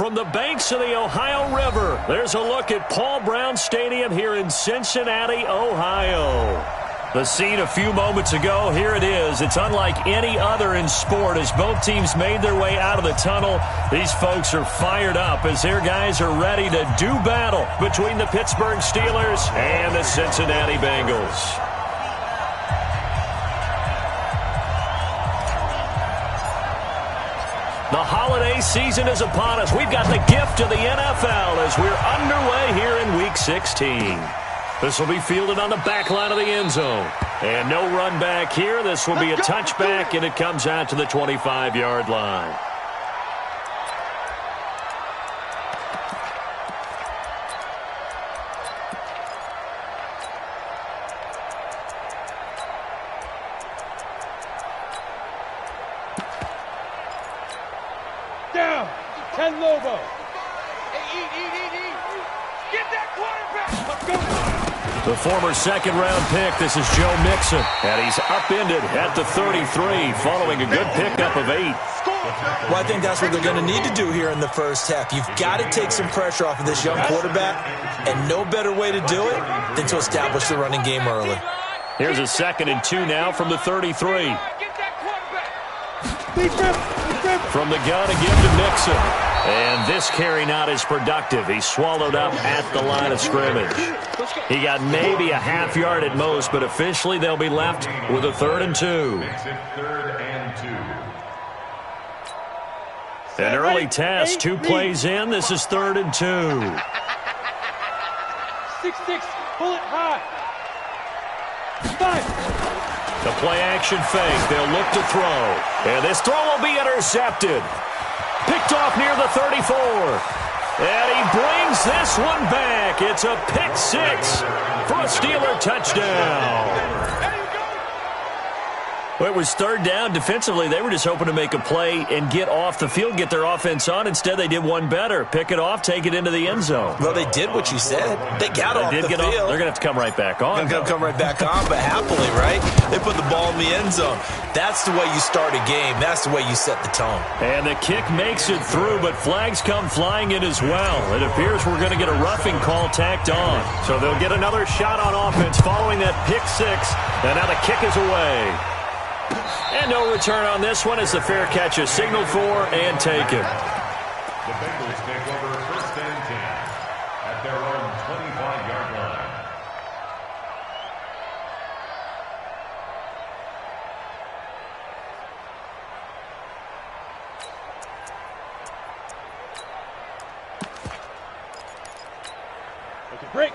from the banks of the Ohio River, there's a look at Paul Brown Stadium here in Cincinnati, Ohio. The scene a few moments ago, here it is. It's unlike any other in sport as both teams made their way out of the tunnel. These folks are fired up as their guys are ready to do battle between the Pittsburgh Steelers and the Cincinnati Bengals. The holiday season is upon us. We've got the gift of the NFL as we're underway here in Week 16. This will be fielded on the back line of the end zone. And no run back here. This will be a touchback, and it comes out to the 25-yard line. Down. 10 Lobo. Hey, eat. Get that quarterback. Let's go. The former second-round pick, this is Joe Mixon. And he's upended at the 33 following a good pickup of 8. Well, I think that's what they're going to need to do here in the first half. You've got to take some pressure off of this young quarterback, and no better way to do it than to establish the running game early. Here's a 2nd and 2 now from the 33. From the gun again to Mixon. And this carry not as productive. He's swallowed up at the line of scrimmage. He got maybe a half yard at most, but officially they'll be left with a 3rd and 2. An early test, 2 plays in. This is 3rd and 2. 6-6, pull it high. 5. The play-action fake. They'll look to throw. And this throw will be intercepted. Picked off near the 34. And he brings this one back. It's a pick 6 for a Steeler touchdown. Well, it was 3rd down. Defensively, they were just hoping to make a play and get off the field, get their offense on. Instead, they did one better. Pick it off, take it into the end zone. Well, they did what you said. They got off the field. They're going to have to come right back on. They're going to come right back on, but happily, right? They put the ball in the end zone. That's the way you start a game. That's the way you set the tone. And the kick makes it through, but flags come flying in as well. It appears we're going to get a roughing call tacked on. So they'll get another shot on offense following that pick 6. And now the kick is away. And no return on this one as the fair catch is signaled for and taken. The Bengals take over 1st and 10 at their own 25-yard line.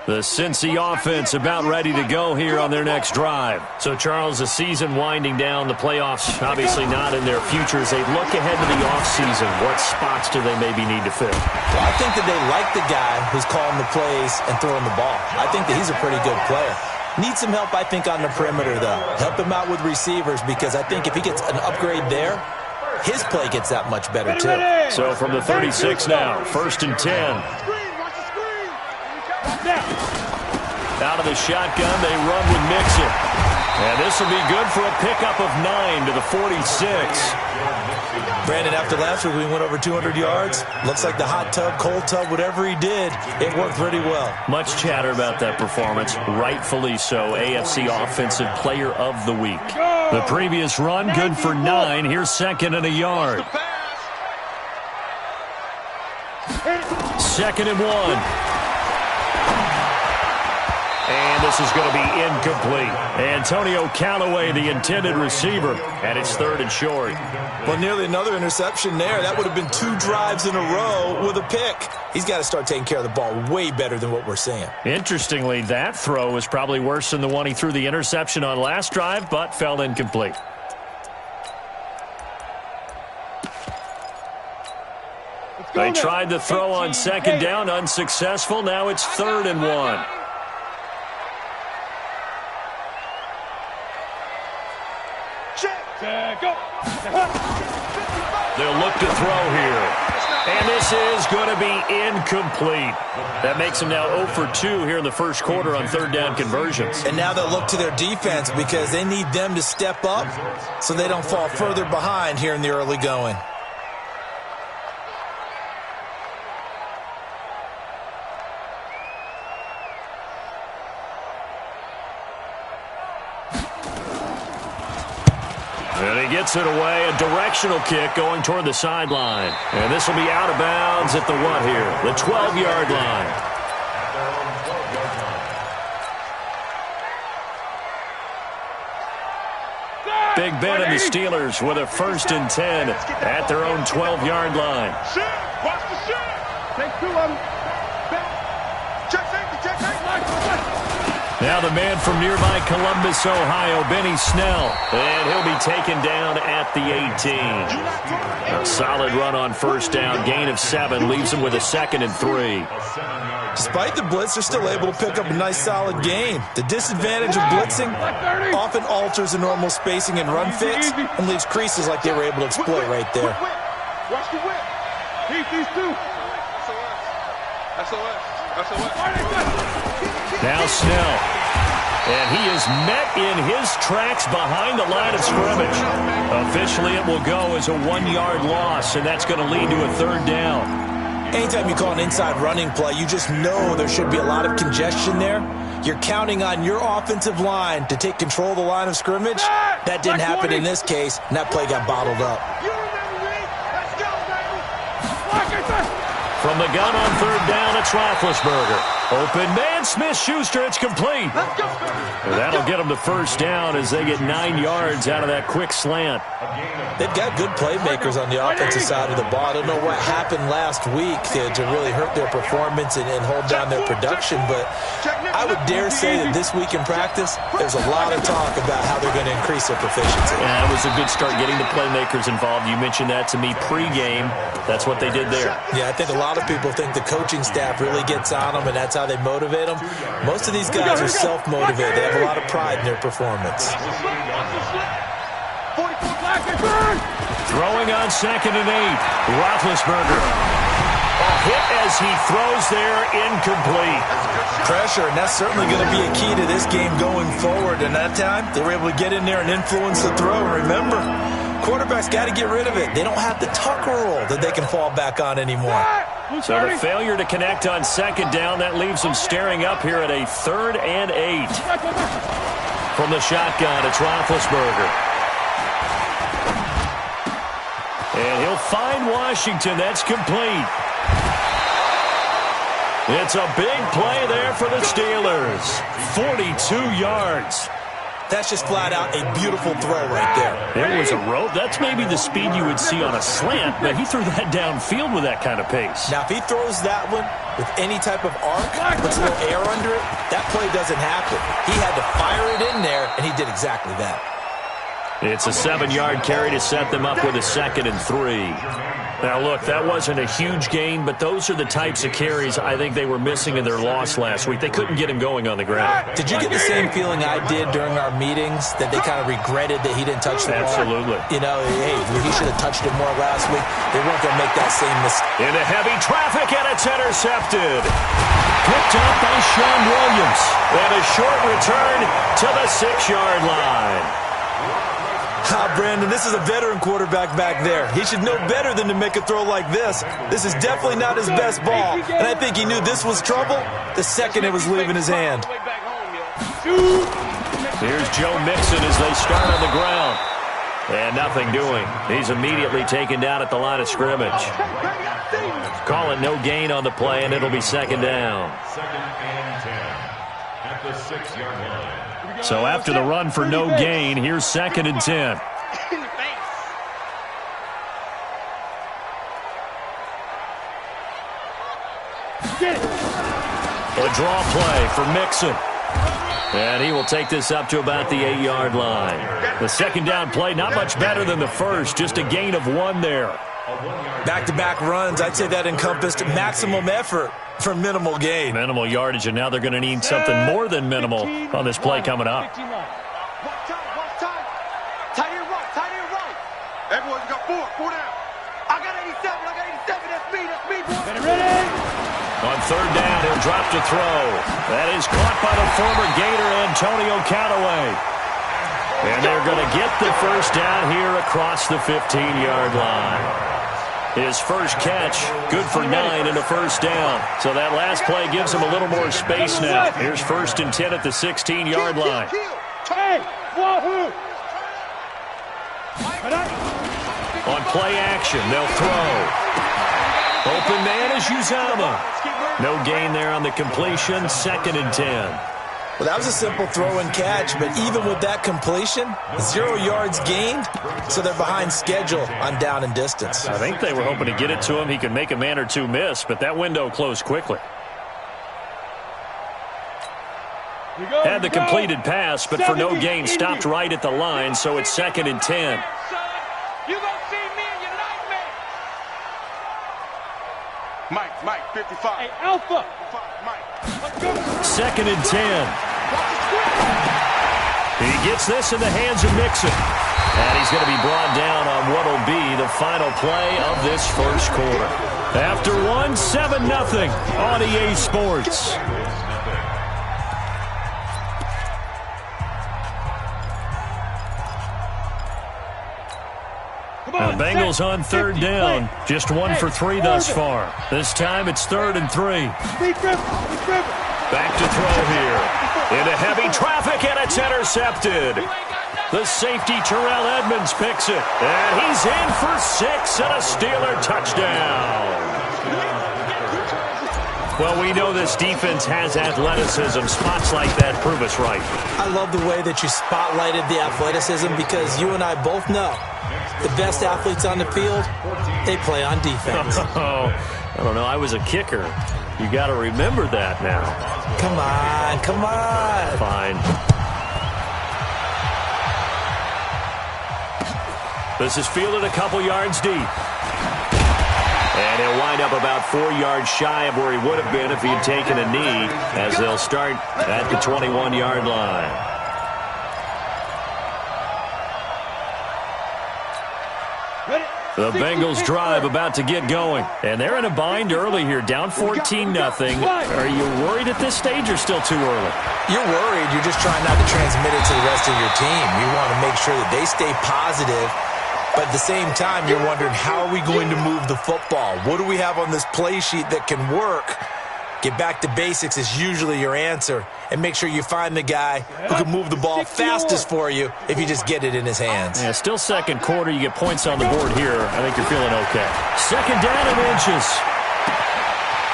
The Cincy offense about ready to go here on their next drive. So, Charles, the season winding down, the playoffs obviously not in their future. As they look ahead to the offseason, what spots do they maybe need to fill? Well, I think that they like the guy who's calling the plays and throwing the ball. I think that he's a pretty good player. Needs some help, I think, on the perimeter, though. Help him out with receivers because I think if he gets an upgrade there, his play gets that much better, too. So, from the 36 now, 1st and 10. Out of the shotgun, they run with Mixon. And this will be good for a pickup of 9 to the 46. Brandon, after last week, we went over 200 yards. Looks like the hot tub, cold tub, whatever he did, it worked pretty well. Much chatter about that performance, rightfully so. AFC Offensive Player of the Week. The previous run, good for 9. Here's 2nd and a yard. 2nd and 1. And this is going to be incomplete. Antonio Callaway, the intended receiver, and it's 3rd and short. Well, nearly another interception there. That would have been 2 drives in a row with a pick. He's got to start taking care of the ball way better than what we're seeing. Interestingly, that throw was probably worse than the one he threw the interception on last drive, but fell incomplete. They tried the throw on 2nd down, unsuccessful. Now it's 3rd and 1. They'll look to throw here. And this is going to be incomplete. That makes them now 0 for 2 here in the first quarter on 3rd down conversions. And now they'll look to their defense because they need them to step up so they don't fall further behind here in the early going. And he gets it away, a directional kick going toward the sideline. And this will be out of bounds at the what here? The 12-yard line. Big Ben and the Steelers with a 1st and 10 at their own 12-yard line. Watch the shit. Take 2 of them. Check safety, check safety. Now the man from nearby Columbus, Ohio, Benny Snell. And he'll be taken down at the 18. A solid run on 1st down. Gain of 7 leaves him with a 2nd and 3. Despite the blitz, they're still able to pick up a nice, solid gain. The disadvantage of blitzing often alters the normal spacing and run fits and leaves creases like they were able to exploit right there. Watch the whip. Keep these 2. Now Snell. And he is met in his tracks behind the line of scrimmage. Officially, it will go as a 1-yard loss, and that's going to lead to a 3rd down. Anytime you call an inside running play, you just know there should be a lot of congestion there. You're counting on your offensive line to take control of the line of scrimmage. That didn't happen in this case, and that play got bottled up. From the gun on 3rd down, it's Roethlisberger. Open man, Smith-Schuster, it's complete. That'll get them to 1st down as they get 9 yards out of that quick slant. They've got good playmakers on the offensive side of the ball. I don't know what happened last week to really hurt their performance and hold down their production, but I would dare say that this week in practice, there's a lot of talk about how they're going to increase their proficiency. Yeah, it was a good start getting the playmakers involved. You mentioned that to me pregame. That's what they did there. Yeah, I think a lot of people think the coaching staff really gets on them, and that's how they motivate them. Most of these guys are self-motivated. They have a lot of pride in their performance. Throwing on 2nd and 8. Roethlisberger. A hit as he throws there, incomplete. Pressure, and that's certainly going to be a key to this game going forward. And that time, they were able to get in there and influence the throw. Remember, quarterbacks got to get rid of it. They don't have the tuck rule that they can fall back on anymore. So the failure to connect on 2nd down, that leaves them staring up here at a 3rd and 8. From the shotgun, it's Roethlisberger. And he'll find Washington. That's complete. It's a big play there for the Steelers. 42 yards. That's just flat out a beautiful throw right there. There was a rope. That's maybe the speed you would see on a slant, but he threw that downfield with that kind of pace. Now, if he throws that one with any type of arc, puts a little air under it, that play doesn't happen. He had to fire it in there, and he did exactly that. It's a 7-yard carry to set them up with a 2nd and 3. Now, look, that wasn't a huge gain, but those are the types of carries I think they were missing in their loss last week. They couldn't get him going on the ground. Did you get the same feeling I did during our meetings, that they kind of regretted that he didn't touch the ball? Absolutely. You know, hey, he should have touched it more last week. They weren't going to make that same mistake. Into heavy traffic, and it's intercepted. Picked up by Sean Williams. And a short return to the 6-yard line. Brandon, this is a veteran quarterback back there. He should know better than to make a throw like this. This is definitely not his best ball, and I think he knew this was trouble the second it was leaving his hand. Here's Joe Mixon as they start on the ground. And nothing doing. He's immediately taken down at the line of scrimmage. Call it no gain on the play, and it'll be 2nd down. 2nd and 10 at the 6-yard line. So after the run for no gain, here's 2nd and 10. A draw play for Mixon. And he will take this up to about the 8-yard line. The 2nd down play, not much better than the first, just a gain of 1 there. Back-to-back runs, I'd say that encompassed maximum effort for minimal gain. Minimal yardage, and now they're going to need something more than minimal on this play coming up. Watch time. Tight end right. Everyone's got 4 down. I got 87, that's me, boy. Ready? On 3rd down, he'll drop to throw. That is caught by the former Gator, Antonio Callaway. And they're going to get the 1st down here across the 15-yard line. His first catch, good for 9 and a 1st down. So that last play gives him a little more space now. Here's 1st and 10 at the 16-yard line. Hey, wahoo! On play action, they'll throw. Open man is Uzama. No gain there on the completion, 2nd and 10. Well, that was a simple throw and catch, but even with that completion, 0 yards gained, so they're behind schedule on down and distance. I think they were hoping to get it to him. He could make a man or two miss, but that window closed quickly. Had the completed pass, but for no gain, stopped right at the line, so it's 2nd and 10. Mike, 55. Hey, Alpha. Mike. 2nd and 10. He gets this in the hands of Mixon. And he's going to be brought down on what will be the final play of this first quarter. After 7-0 on EA Sports. Now, Bengals on 3rd down. Just 1 for 3 thus far. This time it's 3rd and 3. Back to throw here. Into heavy traffic, and it's intercepted. The safety, Terrell Edmonds, picks it. And he's in for 6 and a Steeler touchdown. Well, we know this defense has athleticism. Spots like that prove us right. I love the way that you spotlighted the athleticism because you and I both know the best athletes on the field, they play on defense. Oh, I don't know. I was a kicker. You got to remember that now. Come on. Fine. This is fielded a couple yards deep. And he'll wind up about 4 yards shy of where he would have been if he had taken a knee, as they'll start at the 21-yard line. The Bengals drive about to get going. And they're in a bind early here, down 14-0. Are you worried at this stage or still too early? You're worried. You're just trying not to transmit it to the rest of your team. You want to make sure that they stay positive. But at the same time, you're wondering, how are we going to move the football? What do we have on this play sheet that can work? Get back to basics is usually your answer. And make sure you find the guy who can move the ball fastest for you if you just get it in his hands. Yeah, still second quarter. You get points on the board here. I think you're feeling okay. 2nd down and inches.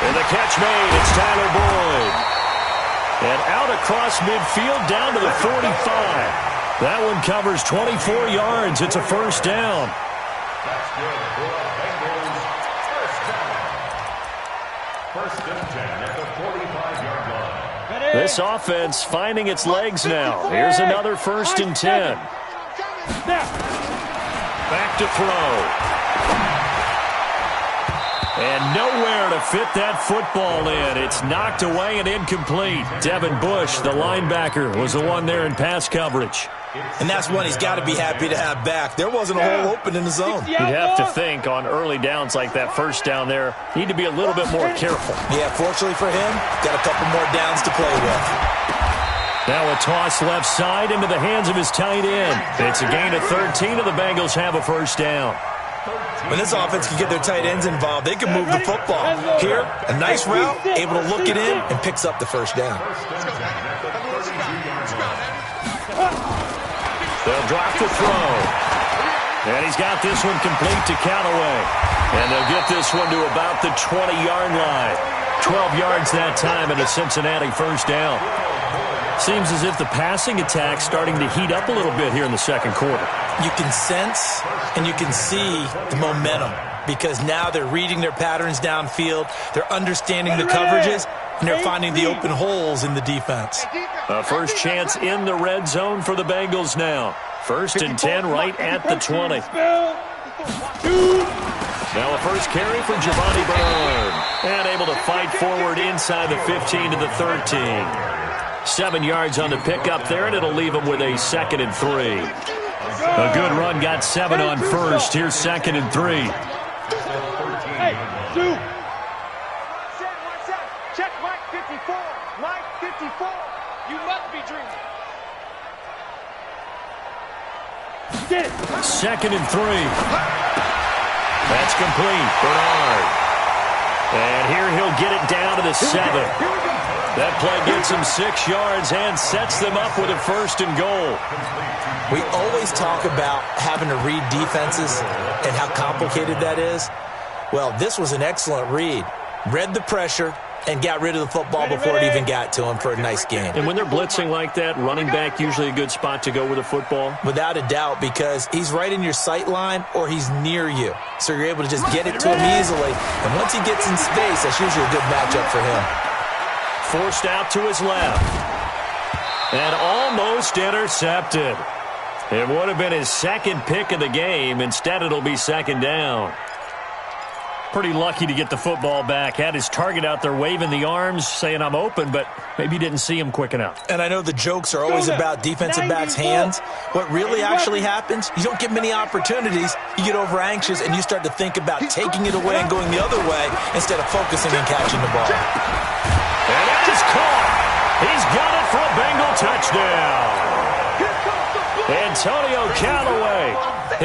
And the catch made. It's Tyler Boyd. And out across midfield down to the 45. That one covers 24 yards. It's a 1st down. That's good for the Bengals. 1st and 10 at the 45-yard line. This offense finding its legs now. Here's another 1st and 10. Back to throw. And nowhere to fit that football in. It's knocked away and incomplete. Devin Bush, the linebacker, was the one there in pass coverage. And that's one he's got to be happy to have back. There wasn't a hole open in the zone. You'd have to think on early downs like that 1st down there, need to be a little bit more careful. Yeah, fortunately for him, got a couple more downs to play with. Now a toss left side into the hands of his tight end. It's a gain of 13, and the Bengals have a 1st down. When this offense can get their tight ends involved, they can move the football. Here, a nice route, able to look it in, and picks up the 1st down. They'll drop the throw. And he's got this one complete to Callaway. And they'll get this one to about the 20-yard line. 12 yards that time and a Cincinnati 1st down. Seems as if the passing attack's starting to heat up a little bit here in the 2nd quarter. You can sense and you can see the momentum because now they're reading their patterns downfield, they're understanding the coverages, and they're finding the open holes in the defense. A first chance in the red zone for the Bengals now. 1st and 10 right at the 20. Now a first carry for Giovanni Bernard. And able to fight forward inside the 15 to the 13. 7 yards on the pickup there, and it'll leave him with a 2nd and 3. A good run, got 7 on 1st. Here's 2nd and 3. Hey, Sue. Check Mike 54. Mike 54. You must be dreaming. Get it. 2nd and 3. That's complete. Bernard. And here he'll get it down to the 7. That play gets him 6 yards and sets them up with a 1st and goal. We always talk about having to read defenses and how complicated that is. Well, this was an excellent read. Read the pressure and got rid of the football before it even got to him for a nice gain. And when they're blitzing like that, running back usually a good spot to go with a football? Without a doubt, because he's right in your sight line or he's near you. So you're able to just get it to him easily. And once he gets in space, that's usually a good matchup for him. Forced out to his left. And almost intercepted. It would have been his 2nd pick of the game. Instead, it'll be 2nd down. Pretty lucky to get the football back. Had his target out there waving the arms, saying I'm open, but maybe didn't see him quick enough. And I know the jokes are always about defensive backs' hands. What really actually happens, you don't get many opportunities. You get over anxious, and you start to think about taking it away and going the other way instead of focusing and catching the ball. And that is caught. He's got it for a Bengal touchdown. Antonio Callaway,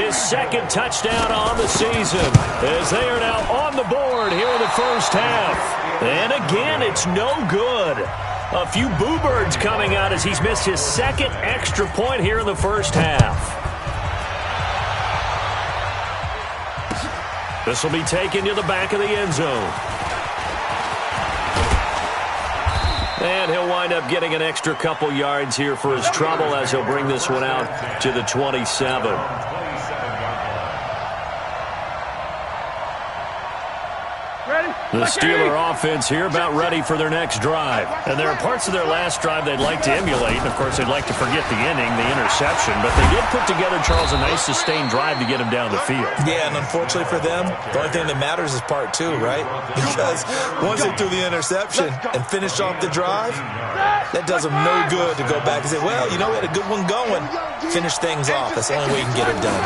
his 2nd touchdown on the season, as they are now on the board here in the first half. And again, it's no good. A few boo birds coming out as he's missed his 2nd extra point here in the first half. This will be taken to the back of the end zone. And he'll wind up getting an extra couple yards here for his trouble as he'll bring this one out to the 27. The Steeler offense here about ready for their next drive. And there are parts of their last drive they'd like to emulate. And, of course, they'd like to forget the inning, the interception. But they did put together, Charles, a nice sustained drive to get him down the field. Yeah, and unfortunately for them, the only thing that matters is part 2, right? Because once they threw the interception and finished off the drive, that does them no good to go back and say, well, you know, we had a good one going. Finish things off. That's the only way you can get it done.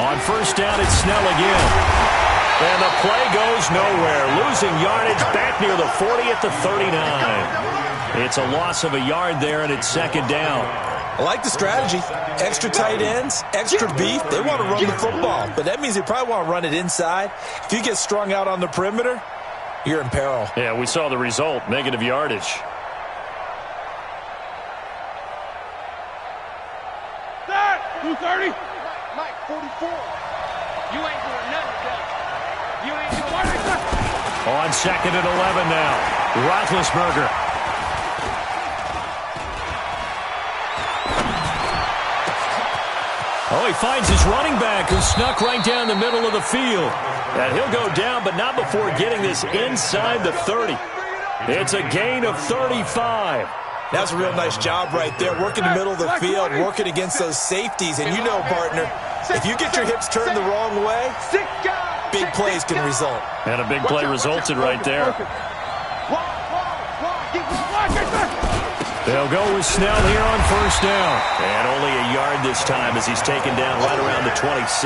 On 1st down, it's Snell again. And the play goes nowhere. Losing yardage back near the 40 at the 39. It's a loss of a yard there, and it's 2nd down. I like the strategy. Extra tight ends, extra beef. They want to run the football, but that means they probably want to run it inside. If you get strung out on the perimeter, you're in peril. Yeah, we saw the result, negative yardage. Start! 230. Mike, 44. You ain't doing nothing, Doug. You ain't doing nothing. On 2nd and 11 now. Roethlisberger. Oh, he finds his running back who snuck right down the middle of the field. And he'll go down, but not before getting this inside the 30. It's a gain of 35. That's a real nice job right there, working the middle of the field, working against those safeties. And you know, partner, if you get your hips turned the wrong way, big plays can result. And a big play resulted right there. They'll go with Snell here on 1st down. And only a yard this time as he's taken down right around the 26.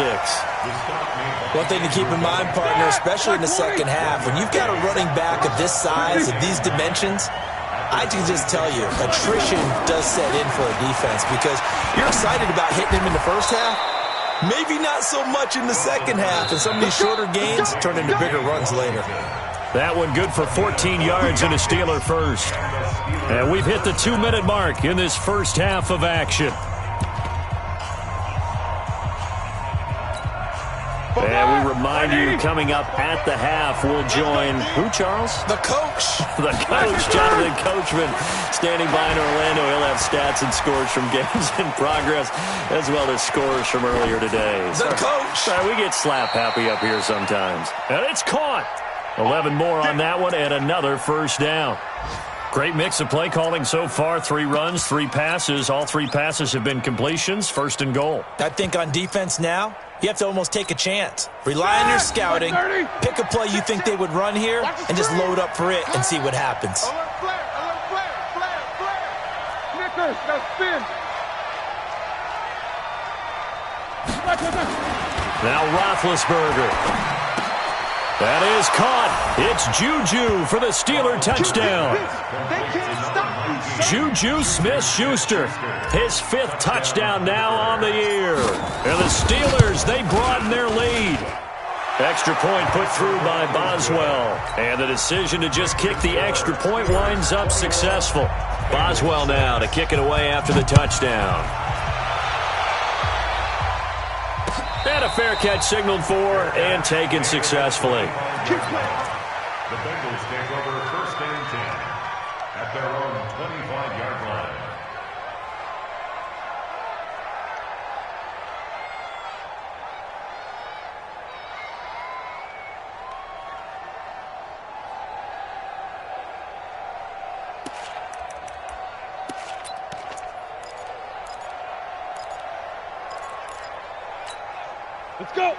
One thing to keep in mind, partner, especially in the second half, when you've got a running back of this size, of these dimensions, I can just tell you, attrition does set in for a defense because you're excited about hitting him in the first half. Maybe not so much in the second half, and some of these shorter gains turn into bigger runs later. That one good for 14 yards and a Steeler first. And we've hit the 2-minute mark in this first half of action. And we remind you, coming up at the half, we'll join who, Charles? The coach. The coach, Jonathan Coachman, standing by in Orlando. He'll have stats and scores from games in progress, as well as scores from earlier today. The coach. Sorry, we get slap happy up here sometimes. And it's caught. 11 more on that one, and another 1st down. Great mix of play calling so far. 3 runs, 3 passes. All 3 passes have been completions. 1st and goal. I think on defense now, you have to almost take a chance. Rely on your scouting. Pick a play you think they would run here, and just load up for it and see what happens. Now Roethlisberger. That is caught. It's Juju for the Steeler touchdown. Juju Smith-Schuster, his 5th touchdown now on the year. And the Steelers, they broaden their lead. Extra point put through by Boswell. And the decision to just kick the extra point winds up successful. Boswell now to kick it away after the touchdown. And a fair catch signaled for and taken successfully. The Bengals take over 1st and 10 at their own 25-yard line.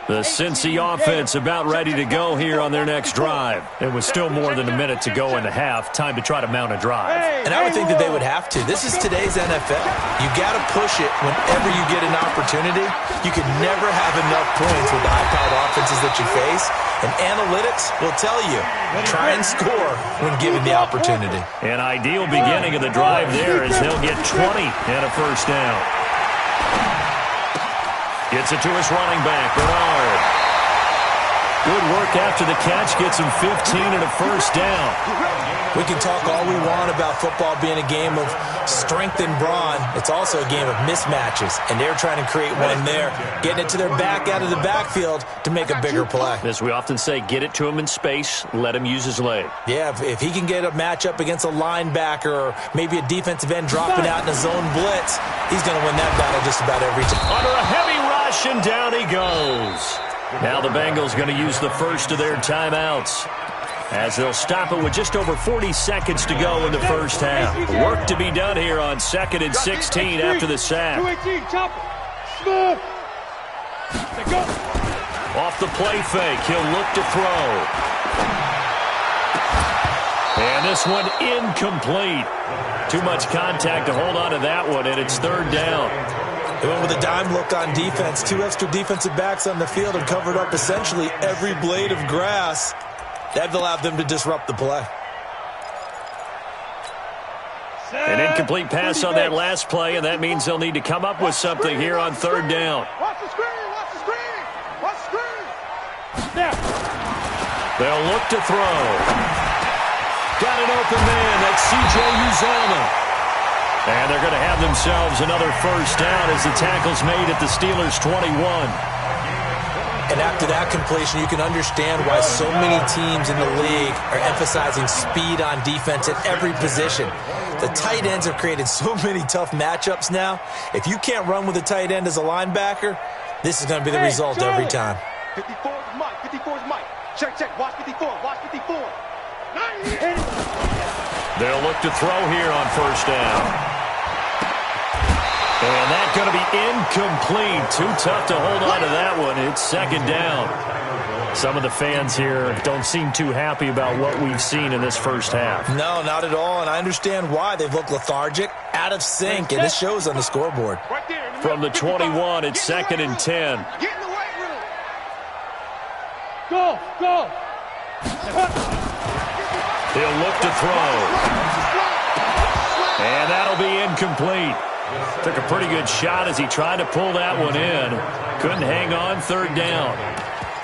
The Cincy offense about ready to go here on their next drive. It was still more than a minute to go in the half. Time to try to mount a drive. And I would think that they would have to. This is today's NFL. You got to push it whenever you get an opportunity. You can never have enough points with the high-powered offenses that you face. And analytics will tell you, try and score when given the opportunity. An ideal beginning of the drive there as they'll get 20 and a first down. Gets it to his running back, Bernard. Good work after the catch. Gets him 15 and a first down. We can talk all we want about football being a game of strength and brawn. It's also a game of mismatches, and they're trying to create one there, getting it to their back out of the backfield to make a bigger play. As we often say, get it to him in space, let him use his leg. Yeah, if he can get a matchup against a linebacker or maybe a defensive end dropping out in a zone blitz, he's going to win that battle just about every time. Under a heavy rush, and down he goes. Now the Bengals going to use the first of their timeouts, as they'll stop it with just over 40 seconds to go in the first half. Work to be done here on 2nd and 16 after the sack. Off the play fake, he'll look to throw. And this one incomplete. Too much contact to hold on to that one, and it's 3rd down. They went with a dime look on defense. 2 extra defensive backs on the field and covered up essentially every blade of grass. That allowed them to disrupt the play. An incomplete pass on that last play, and that means they'll need to come up with something here on 3rd down. Watch the screen! Watch the screen! Watch the screen! They'll look to throw. Got an open man. That's C.J. Uzomah. And they're going to have themselves another first down as the tackle's made at the Steelers' 21. And after that completion, you can understand why so many teams in the league are emphasizing speed on defense at every position. The tight ends have created so many tough matchups now. If you can't run with a tight end as a linebacker, this is going to be the result every time. 54 is Mike. 54 is Mike. Check, check. Watch 54. Watch 54. They'll look to throw here on first down. And that's going to be incomplete. Too tough to hold on to that one. It's 2nd down. Some of the fans here don't seem too happy about what we've seen in this first half. No, not at all, and I understand why. They've looked lethargic, out of sync, and it shows on the scoreboard. From the 21, it's 2nd and 10. Get in the weight room. Go! He'll look to throw. And that'll be incomplete. Took a pretty good shot as he tried to pull that one in. Couldn't hang on, 3rd down.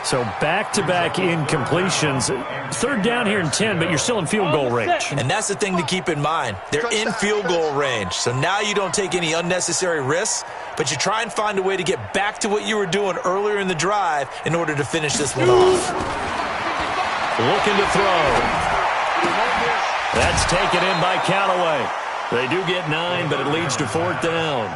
So back-to-back incompletions. 3rd down here in 10, but you're still in field goal range. And that's the thing to keep in mind. They're in field goal range. So now you don't take any unnecessary risks, but you try and find a way to get back to what you were doing earlier in the drive in order to finish this one off. Looking to throw. That's taken in by Callaway. They do get 9, but it leads to 4th down.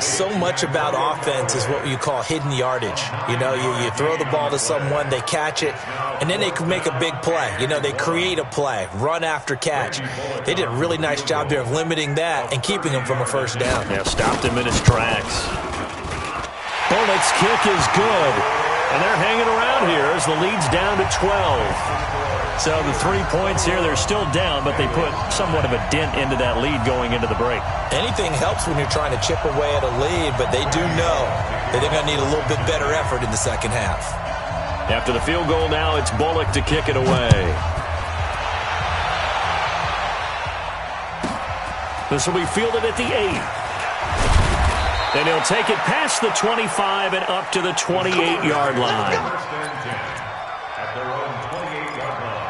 So much about offense is what you call hidden yardage. You know, you throw the ball to someone, they catch it, and then they can make a big play. You know, they create a play, run after catch. They did a really nice job there of limiting that and keeping him from a first down. Yeah, stopped him in his tracks. Bullock's kick is good, and they're hanging around here as the lead's down to 12. So the 3 points here, they're still down, but they put somewhat of a dent into that lead going into the break. Anything helps when you're trying to chip away at a lead, but they do know that they're going to need a little bit better effort in the second half. After the field goal now, it's Bullock to kick it away. This will be fielded at the 8. And he'll take it past the 25 and up to the 28-yard line. First and 10 at their own 28-yard line.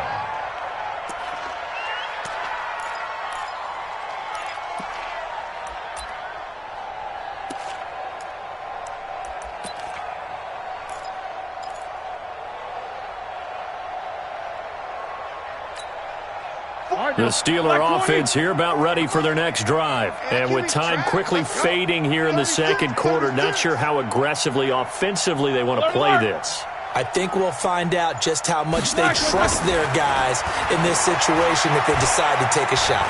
The Steeler offense here about ready for their next drive. And with time quickly fading here in the second quarter, not sure how aggressively, offensively they want to play this. I think we'll find out just how much they trust their guys in this situation if they decide to take a shot.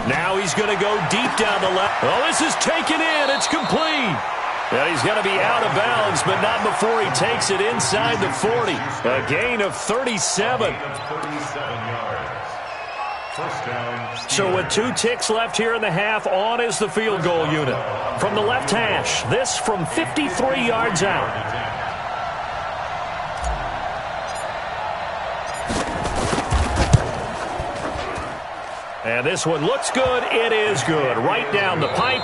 Now he's going to go deep down the left. Oh, this is taken in. It's complete. And he's going to be out of bounds, but not before he takes it inside the 40. A gain of 37. So with 2 ticks left here in the half, on is the field goal unit. From the left hash, this from 53 yards out. And this one looks good. It is good. Right down the pipe.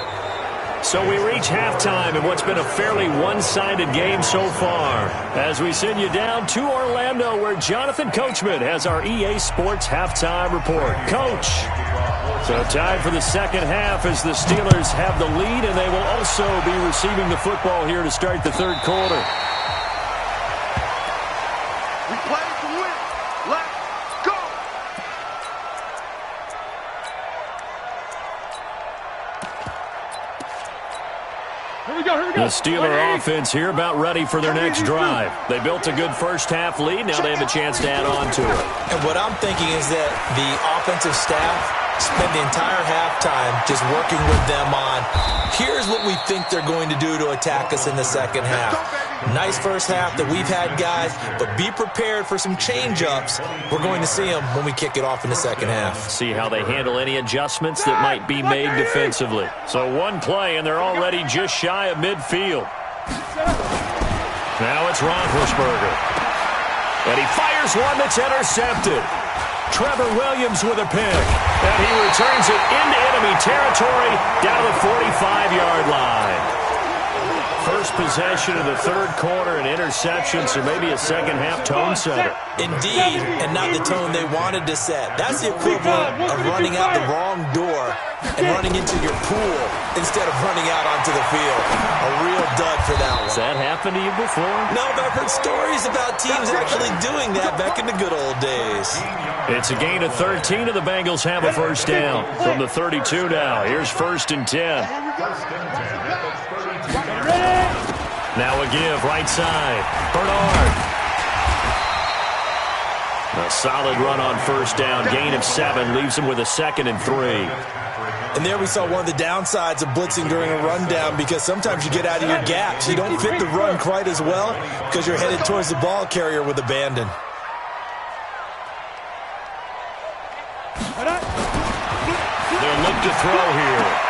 So we reach halftime in what's been a fairly one-sided game so far. As we send you down to Orlando, where Jonathan Coachman has our EA Sports halftime report. Coach. So time for the second half as the Steelers have the lead, and they will also be receiving the football here to start the third quarter. We play to win. Let's go. Here we go. The Steeler offense here about ready for their next drive. They built a good first-half lead. Now they have a chance to add on to it. And what I'm thinking is that the offensive staff spend the entire halftime just working with them on, here's what we think they're going to do to attack us in the second half. Nice first half that we've had, guys, but be prepared for some change-ups. We're going to see them when we kick it off in the second half. See how they handle any adjustments that might be made defensively. So one play, and they're already just shy of midfield. Now it's Roethlisberger. And he fires one that's intercepted. Trevor Williams with a pick. And he returns it into enemy territory down to the 45-yard line. First possession of the third quarter, an interception, so maybe a second-half tone setter. Indeed, and not the tone they wanted to set. That's the equivalent of running out the wrong door and running into your pool instead of running out onto the field. A real dud for that one. Has that happened to you before? No, but I've heard stories about teams actually doing that back in the good old days. It's a gain of 13, and the Bengals have a first down. From the 32 now, here's 1st and 10. Now a give, right side. Bernard. A solid run on first down. Gain of 7 leaves him with a 2nd and 3. And there we saw one of the downsides of blitzing during a rundown, because sometimes you get out of your gaps. You don't fit the run quite as well because you're headed towards the ball carrier with abandon. They'll look to throw here.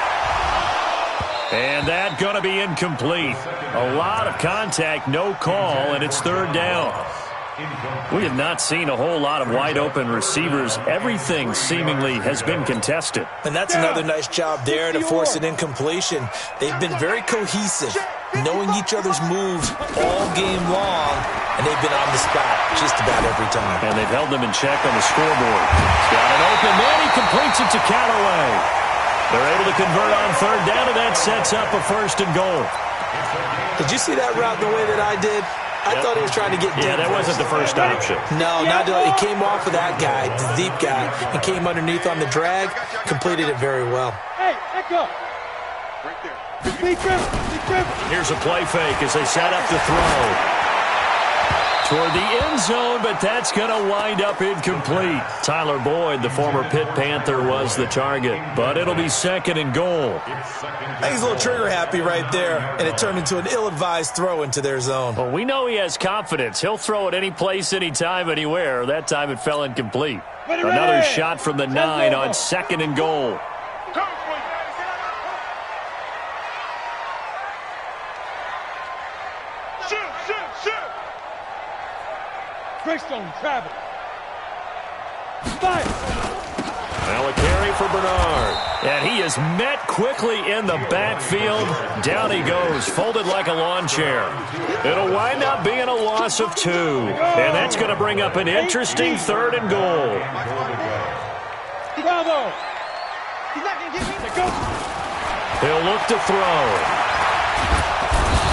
And that going to be incomplete. A lot of contact, no call, and it's 3rd down. We have not seen a whole lot of wide-open receivers. Everything seemingly has been contested. And that's another nice job there to force an incompletion. They've been very cohesive, knowing each other's moves all game long, and they've been on the spot just about every time. And they've held them in check on the scoreboard. He's got an open man. He completes it to Callaway. They're able to convert on 3rd down, and that sets up a 1st and goal. Did you see that route the way that I did? I thought he was trying to get deep. Yeah, that wasn't the first option. No, not at all. He came off of that guy, the deep guy, and came underneath on the drag, completed it very well. Hey, let go. Right there. Big grip. Here's a play fake as they set up to throw. Toward the end zone, but that's going to wind up incomplete. Tyler Boyd, the former Pitt Panther, was the target, but it'll be 2nd and goal. I think he's a little trigger happy right there, and it turned into an ill-advised throw into their zone. Well, we know he has confidence. He'll throw it any place, anytime, anywhere. That time it fell incomplete. Another shot from the 9 on 2nd and goal. Greystone travel. Fire. Now a carry for Bernard. And he is met quickly in the backfield. Down he goes, folded like a lawn chair. It'll wind up being a loss of 2. And that's going to bring up an interesting 3rd and goal. Bravo. He's not going to get me. He'll look to throw.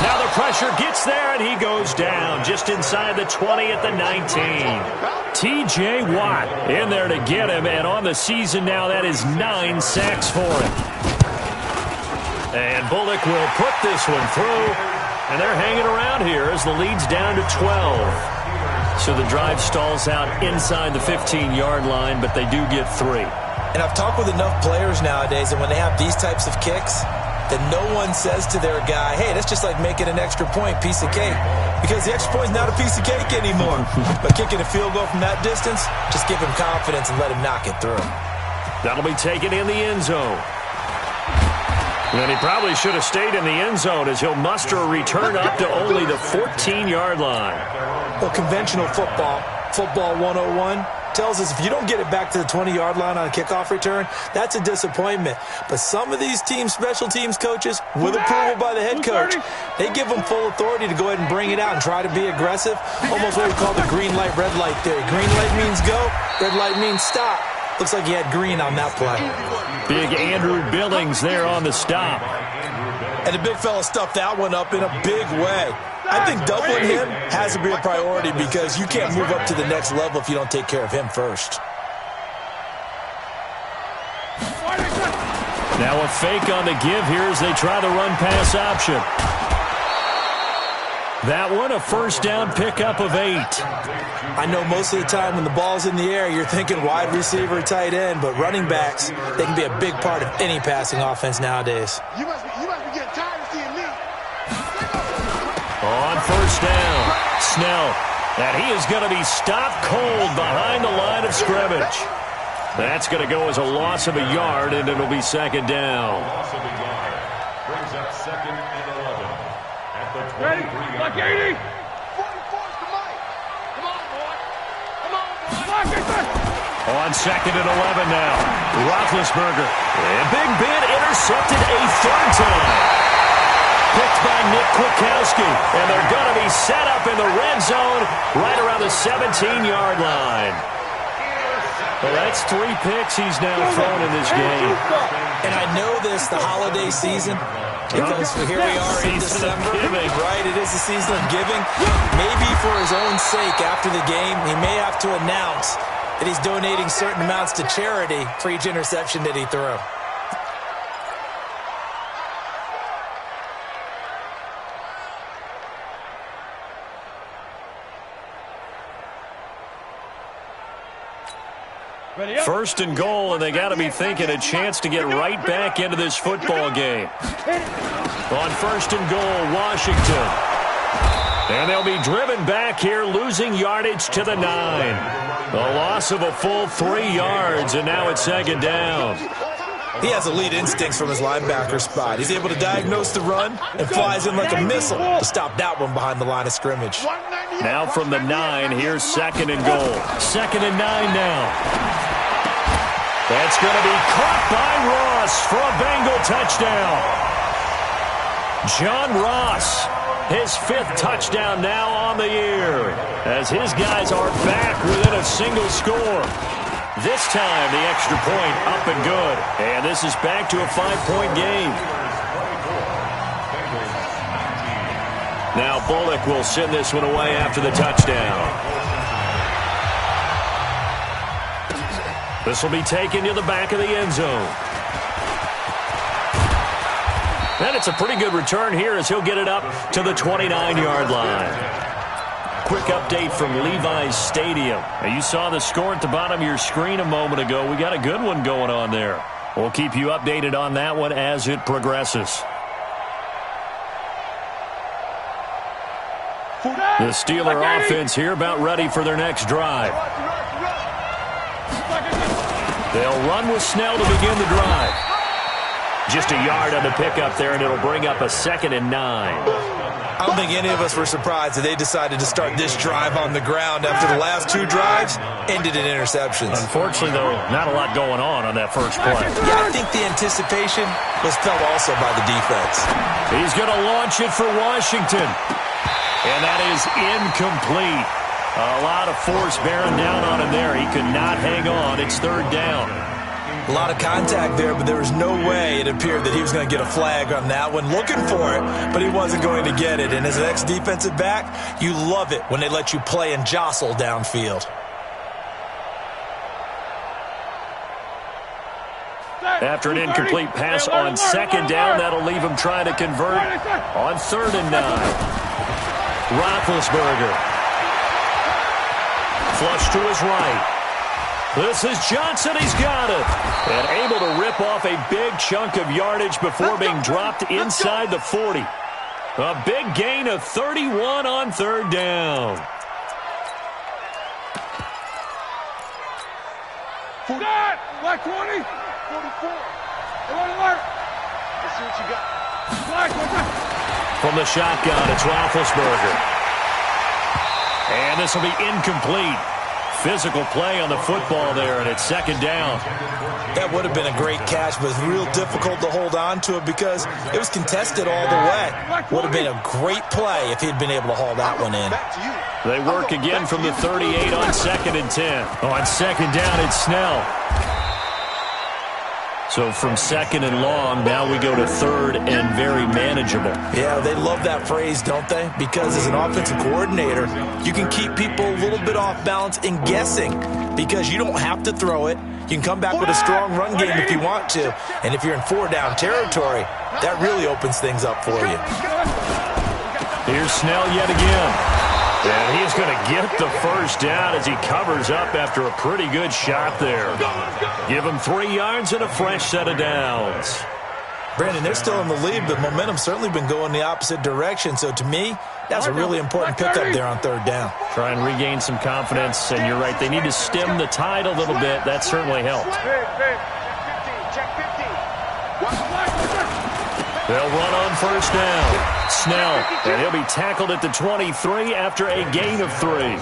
Now the pressure gets there, and he goes down just inside the 20 at the 19. T.J. Watt in there to get him, and on the season now, that is 9 sacks for him. And Bullock will put this one through, and they're hanging around here as the lead's down to 12. So the drive stalls out inside the 15-yard line, but they do get 3. And I've talked with enough players nowadays, and when they have these types of kicks, that no one says to their guy, hey, that's just like making an extra point, piece of cake. Because the extra point's not a piece of cake anymore. But kicking a field goal from that distance, just give him confidence and let him knock it through. That'll be taken in the end zone. And he probably should have stayed in the end zone as he'll muster a return up to only the 14-yard line. Well, conventional football 101, tells us if you don't get it back to the 20-yard line on a kickoff return, that's a disappointment. But some of these teams, special teams coaches, with approval by the head coach, they give them full authority to go ahead and bring it out and try to be aggressive. Almost what we call the green light, red light theory. Green light means go, red light means stop. Looks like he had green on that play. Big Andrew Billings there on the stop. And the big fella stuffed that one up in a big way. I think doubling him has to be a priority because you can't move up to the next level if you don't take care of him first. Now a fake on the give here as they try the run-pass option. That one, a first down pickup of 8. I know most of the time when the ball's in the air, you're thinking wide receiver, tight end, but running backs, they can be a big part of any passing offense nowadays. You must be getting tired of seeing me. On first down, Snell. And he is going to be stopped cold behind the line of scrimmage. That's going to go as a loss of a yard, and it'll be second down. Loss of a yard. Brings up 2nd and 11 at the 23. Ready? Look, 80. 44's the mic. Come on, boy. Come on, boy. Lock it back. On 2nd and 11 now, Roethlisberger. And Big Ben intercepted a 3rd time. Picked by Nick Kwiatkowski, and they're going to be set up in the red zone right around the 17-yard line. Well, that's 3 picks he's now thrown in this game. And I know this, the holiday season, because here we are in December, right? It is the season of giving. Maybe for his own sake, after the game, he may have to announce that he's donating certain amounts to charity for each interception that he threw. First and goal, and they got to be thinking a chance to get right back into this football game. On first and goal, Washington. And they'll be driven back here, losing yardage to the 9. A loss of a full 3 yards, and now it's second down. He has elite instincts from his linebacker spot. He's able to diagnose the run and flies in like a missile to stop that one behind the line of scrimmage. Now from the 9, here's second and goal. 2nd and 9 now. That's going to be caught by Ross for a Bengal touchdown. John Ross, his 5th touchdown now on the year, as his guys are back within a single score. This time, the extra point up and good. And this is back to a 5-point game. Now Bullock will send this one away after the touchdown. This will be taken to the back of the end zone. And it's a pretty good return here as he'll get it up to the 29-yard line. Quick update from Levi's Stadium. Now, you saw the score at the bottom of your screen a moment ago. We got a good one going on there. We'll keep you updated on that one as it progresses. The Steeler offense here about ready for their next drive. They'll run with Snell to begin the drive. Just a yard on the pickup there, and it'll bring up a 2nd and 9. I don't think any of us were surprised that they decided to start this drive on the ground after the last two drives ended in interceptions. Unfortunately, though, not a lot going on that first play. Yeah, I think the anticipation was felt also by the defense. He's going to launch it for Washington. And that is incomplete. A lot of force bearing down on him there. He could not hang on. It's third down. A lot of contact there, but there was no way it appeared that he was going to get a flag on that one. Looking for it, but he wasn't going to get it. And as an ex-defensive back, you love it when they let you play and jostle downfield. After an incomplete pass on second down, that'll leave him trying to convert on 3rd and 9. Roethlisberger. Flush to his right. This is Johnson. He's got it. And able to rip off a big chunk of yardage before being dropped inside the 40. A big gain of 31 on 3rd down. Black 20. 44. Alert. Let's see what you got. Black, From the shotgun, it's Roethlisberger. And this will be incomplete. Physical play on the football there, and it's 2nd down. That would have been a great catch, but it's real difficult to hold on to it because it was contested all the way. Would have been a great play if he'd been able to haul that one in. They work again from the 38 on 2nd and 10. On 2nd down, it's Snell. So from 2nd and long, now we go to 3rd and very manageable. Yeah, they love that phrase, don't they? Because as an offensive coordinator, you can keep people a little bit off balance and guessing because you don't have to throw it. You can come back with a strong run game if you want to. And if you're in 4-down territory, that really opens things up for you. Here's Snell yet again. And he's going to get the first down as he covers up after a pretty good shot there. Give him 3 yards and a fresh set of downs. Brandon, they're still in the lead, but momentum's certainly been going the opposite direction. So to me, that's a really important pickup there on 3rd down. Try and regain some confidence, and you're right. They need to stem the tide a little bit. That certainly helped. They'll run on 1st down. Snell, and he'll be tackled at the 23 after a gain of 3.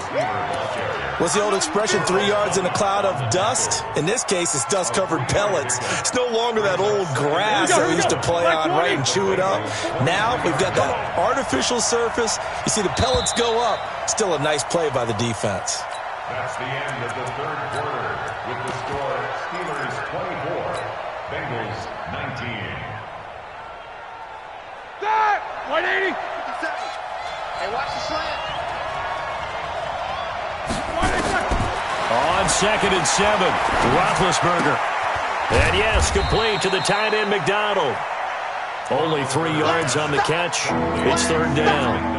What's the old expression, 3 yards in a cloud of dust? In this case, it's dust-covered pellets. It's no longer that old grass that we used to play on, right, and chew it up. Now we've got that artificial surface. You see the pellets go up. Still a nice play by the defense. That's the end of the 3rd quarter with the score Steelers 24, Bengals 19. 180. 57. Hey, watch the slant. On 2nd and 7, Roethlisberger. And yes, complete to the tight end McDonald. Only 3 yards on the catch. It's 3rd down.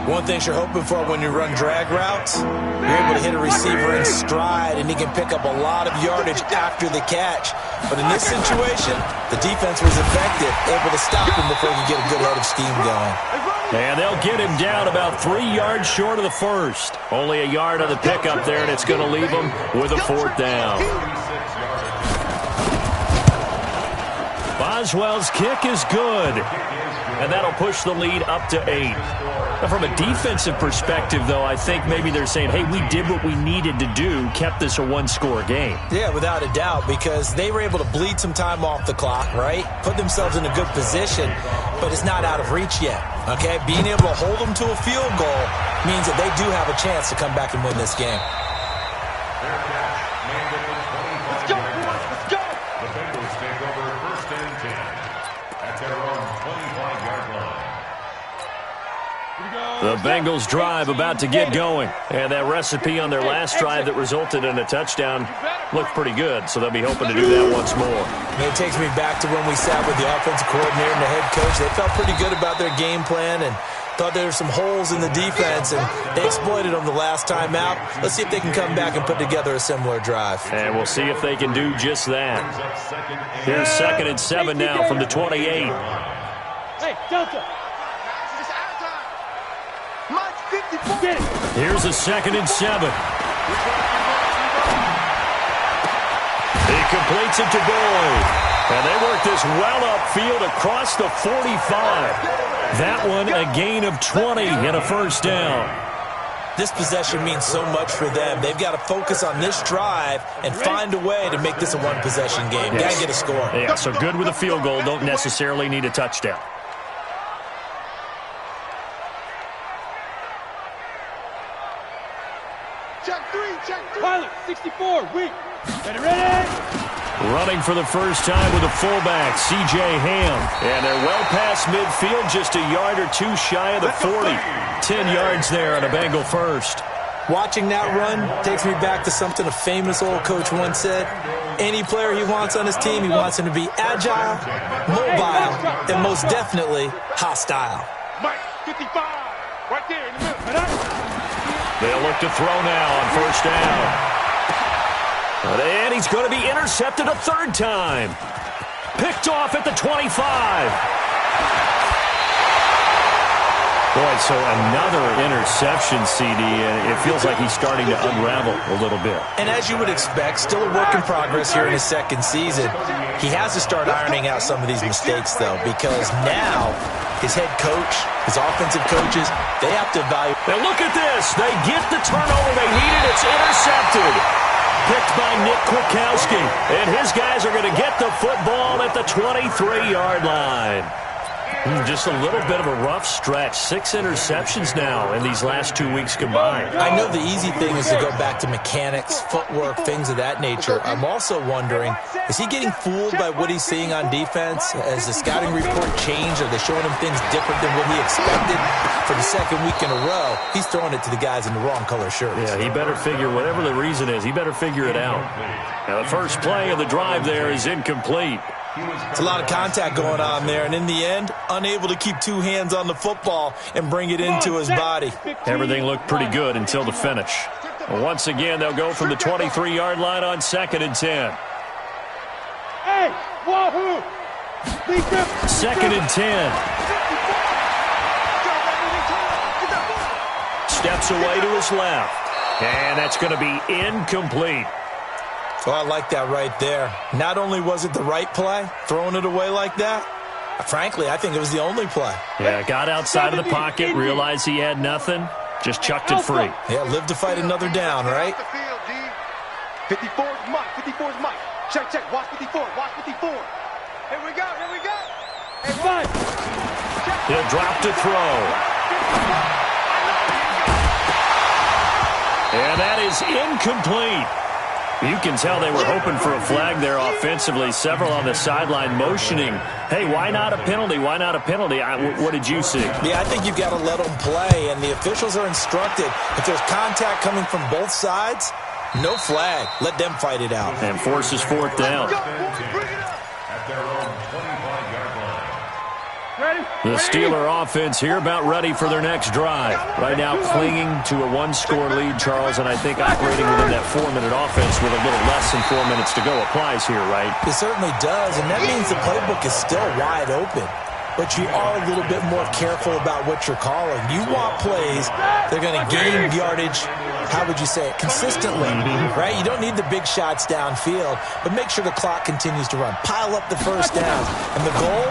One thing you're hoping for when you run drag routes, you're able to hit a receiver in stride, and he can pick up a lot of yardage after the catch. But in this situation, the defense was effective, able to stop him before he could get a good head of steam going. And they'll get him down about 3 yards short of the first. Only a yard on the pickup there, and it's going to leave him with a 4th down. Boswell's kick is good. And that'll push the lead up to 8. Now, from a defensive perspective, though, I think maybe they're saying, hey, we did what we needed to do, kept this a one-score game. Yeah, without a doubt, because they were able to bleed some time off the clock, right? Put themselves in a good position, but it's not out of reach yet, okay? Being able to hold them to a field goal means that they do have a chance to come back and win this game. Let's go, boys, let's go. The Bengals take over 1st and 10 at their own 25-yard line. The Bengals drive about to get going. And that recipe on their last drive that resulted in a touchdown looked pretty good, so they'll be hoping to do that once more. It takes me back to when we sat with the offensive coordinator and the head coach. They felt pretty good about their game plan and thought there were some holes in the defense, and they exploited them the last time out. Let's see if they can come back and put together a similar drive. And we'll see if they can do just that. Here's 2nd and 7 now from the 28. Hey, Delta. Get it. Here's a 2nd and 7. He completes it to Boyd. And they work this well upfield across the 45. That one a gain of 20 and a first down. This possession means so much for them. They've got to focus on this drive and find a way to make this a one-possession game. Got to get a score. Yeah, so good with a field goal. Don't necessarily need a touchdown. Check three. Pilot, 64, weak. Ready? Running for the first time with a fullback, C.J. Ham. And they're well past midfield, just a yard or two shy of the 40. 10 yards there on a Bengal first. Watching that run takes me back to something a famous old coach once said. Any player he wants on his team, he wants him to be agile, mobile, and most definitely hostile. Mike, 55. Right there in the middle. They'll look to throw now on first down. And he's going to be intercepted a third time. Picked off at the 25. Boy, so another interception, CD, and it feels like he's starting to unravel a little bit. And as you would expect, still a work in progress here in his second season. He has to start ironing out some of these mistakes, though, because now his head coach, his offensive coaches, they have to evaluate. Now look at this. They get the turnover they needed. It's intercepted. Picked by Nick Kwiatkowski. And his guys are going to get the football at the 23-yard line. Just a little bit of a rough stretch. 6 interceptions now in these last 2 weeks combined. I know the easy thing is to go back to mechanics, footwork, things of that nature. I'm also wondering, is he getting fooled by what he's seeing on defense? Has the scouting report changed? Are they showing him things different than what he expected? For the second week in a row, he's throwing it to the guys in the wrong color shirts. Yeah, he better figure, whatever the reason is, he better figure it out. Now the first play of the drive there is incomplete. It's a lot of contact going on there, and in the end, unable to keep 2 hands on the football and bring it into his body. Everything looked pretty good until the finish. Once again, they'll go from the 23-yard line on 2nd and 10. Hey, wahoo! 2nd and 10. Steps away to his left. And that's going to be incomplete. Oh, I like that right there. Not only was it the right play, throwing it away like that, frankly, I think it was the only play. Yeah, got outside of the pocket, realized he had nothing, just chucked it free. Yeah, live to fight another down, right? 54 is Mike. 54 is Mike. Check. Watch 54. Watch 54. Here we go. Hey, Five. He'll drop to throw. And that is incomplete. You can tell they were hoping for a flag there offensively. Several on the sideline motioning, hey, why not a penalty? Why not a penalty? What did you see? Yeah, I think you've got to let them play, and the officials are instructed. If there's contact coming from both sides, no flag. Let them fight it out. And forces 4th down. At their own 25-yard line. The Steeler offense here about ready for their next drive. Right now clinging to a 1-score lead, Charles, and I think operating within that 4-minute offense with a little less than 4 minutes to go applies here, right? It certainly does, and that means the playbook is still wide open. But you are a little bit more careful about what you're calling. You want plays that are going to gain yardage, how would you say it, consistently, right? You don't need the big shots downfield, but make sure the clock continues to run. Pile up the first downs. And the goal,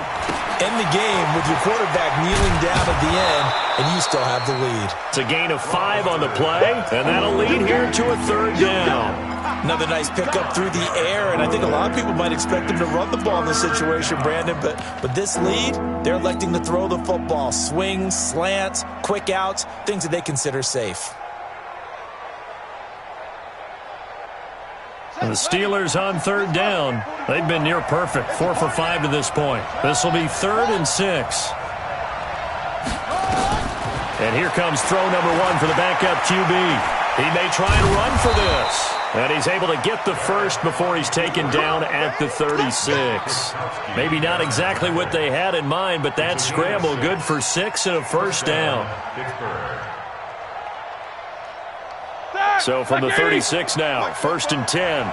end the game with your quarterback kneeling down at the end, and you still have the lead. It's a gain of 5 on the play, and that'll lead here to a 3rd down. Another nice pickup through the air, and I think a lot of people might expect him to run the ball in this situation, Brandon, but with this lead, they're electing to throw the football. Swings, slants, quick outs, things that they consider safe. And the Steelers on 3rd down. They've been near perfect, 4 for 5 to this point. This will be 3rd and 6. And here comes throw number 1 for the backup QB. He may try and run for this. And he's able to get the first before he's taken down at the 36. Maybe not exactly what they had in mind, but that scramble good for 6 and a first down. So from the 36 now, 1st and 10.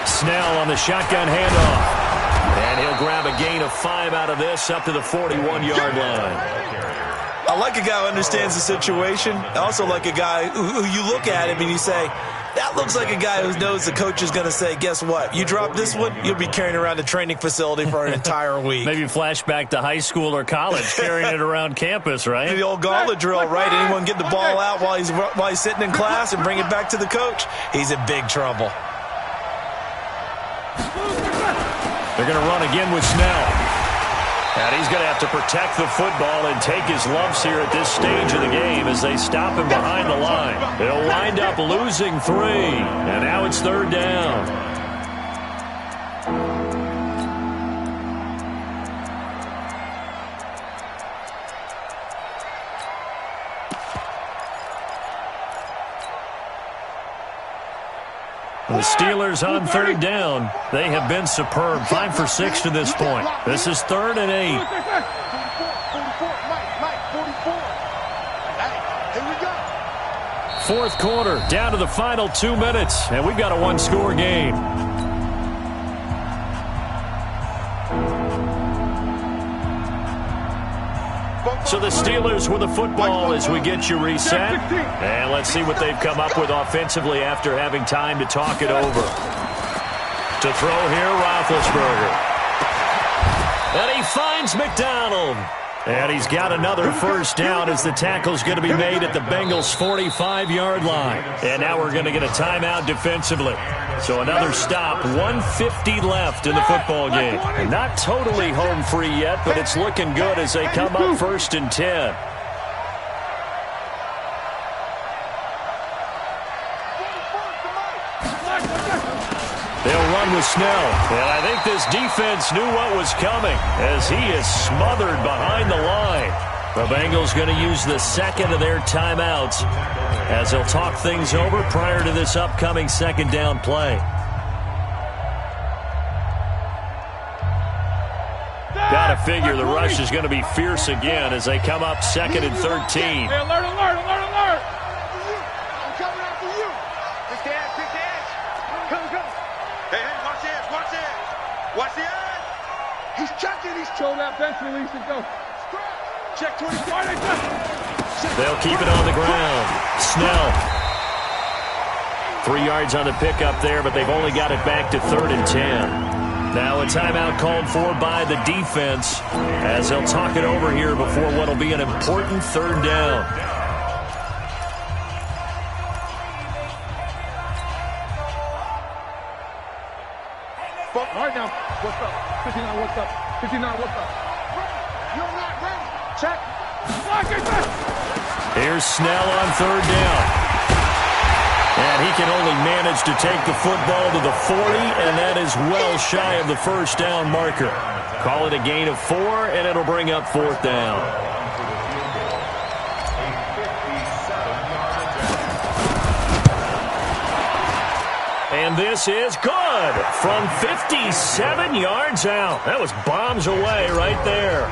Snell on the shotgun handoff. And he'll grab a gain of 5 out of this up to the 41-yard line. I like a guy who understands the situation. I also like a guy who you look at him and you say, That looks like a guy who knows the coach is going to say, guess what? You drop this one, you'll be carrying around the training facility for an entire week. Maybe flashback to high school or college, carrying it around campus, right? The old gauntlet drill, right? Anyone get the ball out while he's sitting in class and bring it back to the coach? He's in big trouble. They're going to run again with Snell. And he's going to have to protect the football and take his lumps here at this stage of the game as they stop him behind the line. He'll wind up losing 3. And now it's 3rd down. The Steelers on 3rd down. They have been superb. 5 for 6 to this point. This is 3rd and 8. 4th quarter, down to the final 2 minutes, and we've got a 1-score game. So the Steelers with the football as we get you reset. And let's see what they've come up with offensively after having time to talk it over. To throw here, Roethlisberger. And he finds McDonald. And he's got another first down as the tackle's going to be made at the Bengals' 45-yard line. And now we're going to get a timeout defensively. So another stop, 1:50 left in the football game. And not totally home free yet, but it's looking good as they come up 1st and 10. They'll run with Snell. And I think this defense knew what was coming as he is smothered behind the line. The Bengals going to use the second of their timeouts as they'll talk things over prior to this upcoming 2nd down play. Got to figure the rush is going to be fierce again as they come up 2nd and 13. Hey, alert, alert, alert, alert. I'm coming after you. Pick the edge, pick the edge. Come. Hey, watch the edge, watch the edge. Watch the edge. He's checking, Show that bench release and go. Check 24. They'll keep it on the ground. Snell. 3 yards on the pickup there, but they've only got it back to 3rd and 10. Now a timeout called for by the defense as they'll talk it over here before what will be an important 3rd down. All right, now, what's up? 59, what's up? 59, what's up? You're not ready. Check. Here's Snell on 3rd down. And he can only manage to take the football to the 40, and that is well shy of the first down marker. Call it a gain of 4, and it'll bring up 4th down. And this is good from 57 yards out. That was bombs away right there.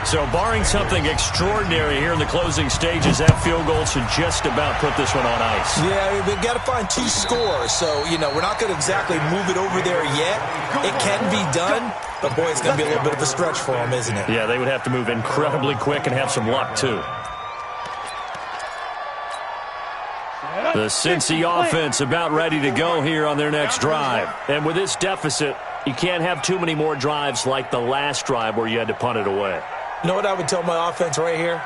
So barring something extraordinary here in the closing stages, that field goal should just about put this one on ice. Yeah, we've got to find 2 scores. So, we're not going to exactly move it over there yet. It can be done, but boy, it's going to be a little bit of a stretch for them, isn't it? Yeah, they would have to move incredibly quick and have some luck, too. The Cincy offense about ready to go here on their next drive. And with this deficit, you can't have too many more drives like the last drive where you had to punt it away. You know what I would tell my offense right here?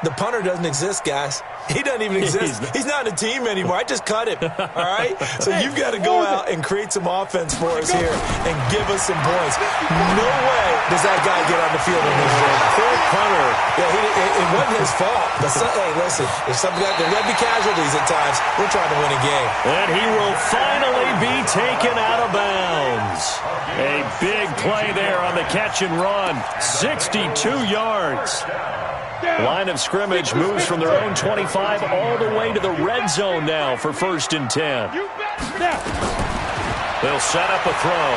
The punter doesn't exist, guys. He doesn't even exist. He's not in a team anymore. I just cut him, all right? So you've got to go out and create some offense for us here and give us some points. No way does that guy get on the field in this game. Poor punter. Yeah, it wasn't his fault. But hey, listen, if something like there got to be casualties at times, we're trying to win a game. And he will finally be taken out of bounds. A big play there on the catch and run. 62 yards. Line of scrimmage moves from their own 25 all the way to the red zone now for 1st and 10. They'll set up a throw.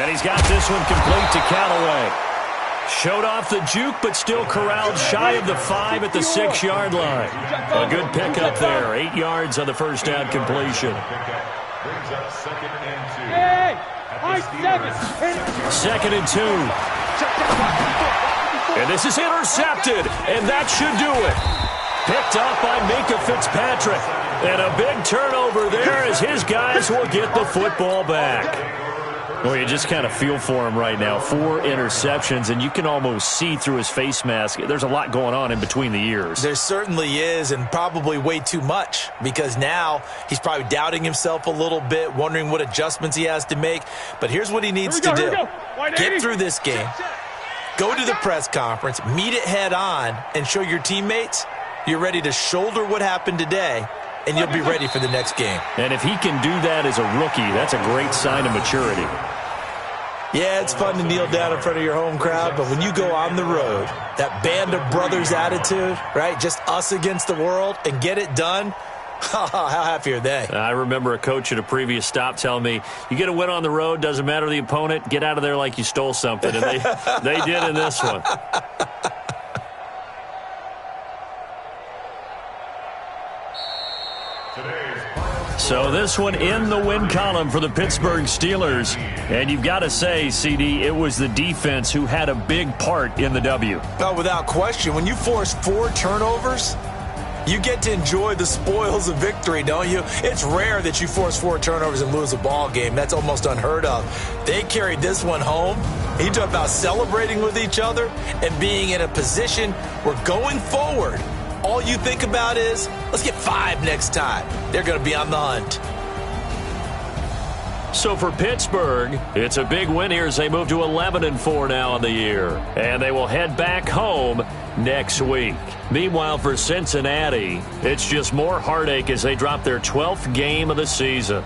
And he's got this one complete to Callaway. Showed off the juke, but still corralled shy of the 5 at the 6-yard line. A good pickup there. 8 yards on the first down completion. Hey, 2nd and 2. And this is intercepted, and that should do it. Picked off by Minka Fitzpatrick. And a big turnover there as his guys will get the football back. Well, you just kind of feel for him right now. 4 interceptions, and you can almost see through his face mask. There's a lot going on in between the ears. There certainly is, and probably way too much, because now he's probably doubting himself a little bit, wondering what adjustments he has to make. But here's what he needs to do. Get through this game, go to the press conference, meet it head on, and show your teammates you're ready to shoulder what happened today, and you'll be ready for the next game. And if he can do that as a rookie, that's a great sign of maturity. Yeah, it's fun to kneel down in front of your home crowd, but when you go on the road, that band of brothers attitude, right, just us against the world, and get it done, how happy are they? I remember a coach at a previous stop telling me, you get a win on the road, doesn't matter the opponent, get out of there like you stole something. And they did in this one. So this one in the win column for the Pittsburgh Steelers. And you've got to say, CD, it was the defense who had a big part in the W. Oh, without question. When you force 4 turnovers, you get to enjoy the spoils of victory, don't you? It's rare that you force 4 turnovers and lose a ball game. That's almost unheard of. They carried this one home. You talk about celebrating with each other and being in a position where going forward, all you think about is, let's get 5 next time. They're going to be on the hunt. So for Pittsburgh, it's a big win here as they move to 11-4 now in the year. And they will head back home next week. Meanwhile, for Cincinnati, it's just more heartache as they drop their 12th game of the season.